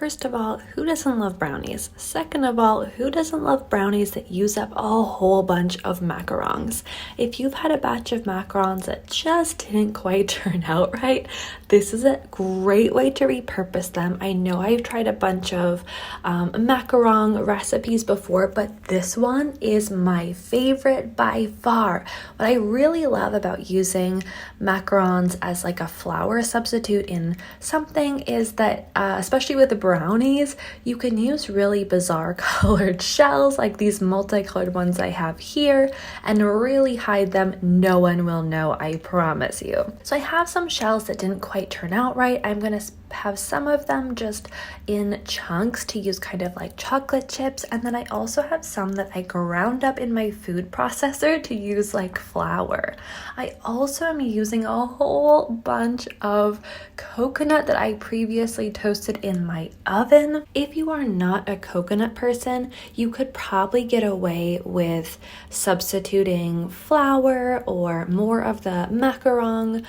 First of all, who doesn't love brownies? Second of all, who doesn't love brownies that use up a whole bunch of macarons? If you've had a batch of macarons that just didn't quite turn out right, this is a great way to repurpose them. I know I've tried a bunch of macaron recipes before, but this one is my favorite by far. What I really love about using macarons as like a flour substitute in something is that, especially with the brownies, you can use really bizarre colored shells like these multicolored ones I have here and really hide them. No one will know, I promise you. So I have some shells that didn't quite turn out right. I'm gonna have some of them just in chunks to use kind of like chocolate chips, and then I also have some that I ground up in my food processor to use like flour. I also am using a whole bunch of coconut that I previously toasted in my oven. If you are not a coconut person, you could probably get away with substituting flour or more of the macaron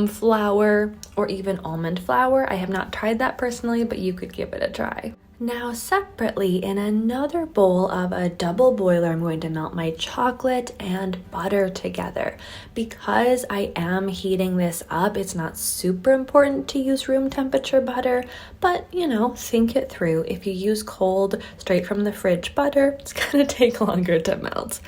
flour or even almond flour. I have not tried that personally, but you could give it a try. Now separately, in another bowl of a double boiler, I'm going to melt my chocolate and butter together. Because I am heating this up, it's not super important to use room temperature butter, but you know, think it through. If you use cold, straight from the fridge butter, it's gonna take longer to melt.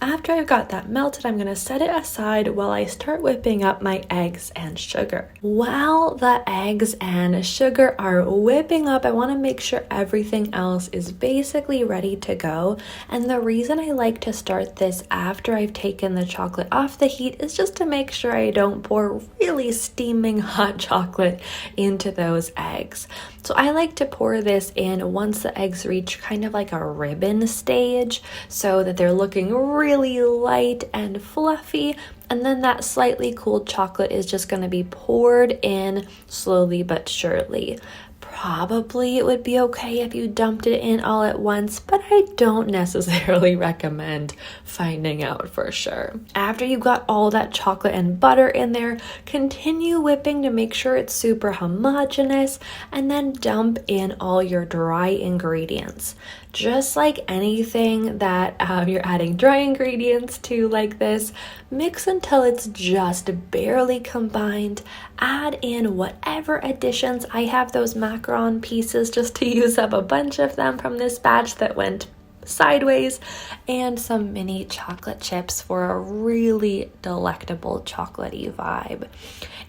After I've got that melted, I'm going to set it aside while I start whipping up my eggs and sugar. While the eggs and sugar are whipping up, I want to make sure everything else is basically ready to go. And the reason I like to start this after I've taken the chocolate off the heat is just to make sure I don't pour really steaming hot chocolate into those eggs. So I like to pour this in once the eggs reach kind of like a ribbon stage so that they're looking really light and fluffy, and then that slightly cooled chocolate is just going to be poured in slowly but surely. Probably it would be okay if you dumped it in all at once, but I don't necessarily recommend finding out for sure. After you got all that chocolate and butter in there, continue whipping to make sure it's super homogeneous, and then dump in all your dry ingredients. Just like anything that you're adding dry ingredients to like this, mix until it's just barely combined. Add in whatever additions. I have those macaron pieces just to use up a bunch of them from this batch that went sideways, and some mini chocolate chips for a really delectable chocolatey vibe.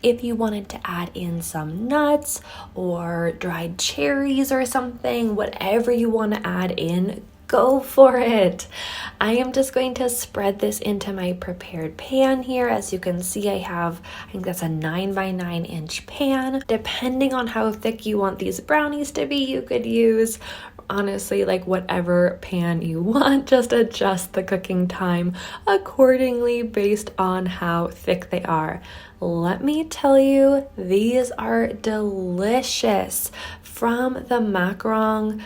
If you wanted to add in some nuts or dried cherries or something, whatever you want to add in, go for it. I am just going to spread this into my prepared pan here. As you can see, I think that's a 9 by 9 inch pan. Depending on how thick you want these brownies to be, you could use honestly like whatever pan you want. Just adjust the cooking time accordingly based on how thick they are. Let me tell you, these are delicious from the macaron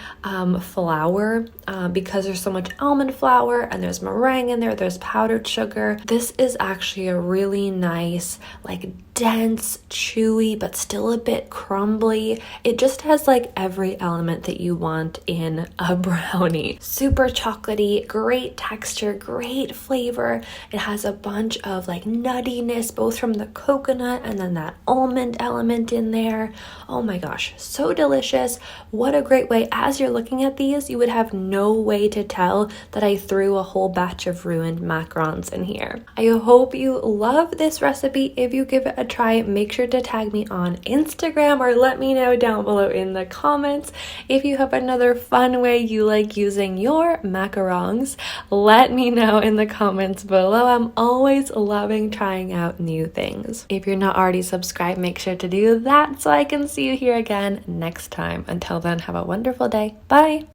flour because there's so much almond flour and there's meringue in there, there's powdered sugar. This is actually a really nice, like dense, chewy, but still a bit crumbly. It just has like every element that you want in a brownie. Super chocolatey, great texture, great flavor. It has a bunch of like nuttiness, both from the coconut and then that almond element in there. Oh my gosh, so delicious. What a great way. As you're looking at these, you would have no way to tell that I threw a whole batch of ruined macarons in here. I hope you love this recipe. If you give it a try, make sure to tag me on Instagram or let me know down below in the comments. If you have another fun way you like using your macarons, let me know in the comments below. I'm always loving trying out new things. If you're not already subscribed, make sure to do that so I can see you here again next time. Until then, have a wonderful day. Bye!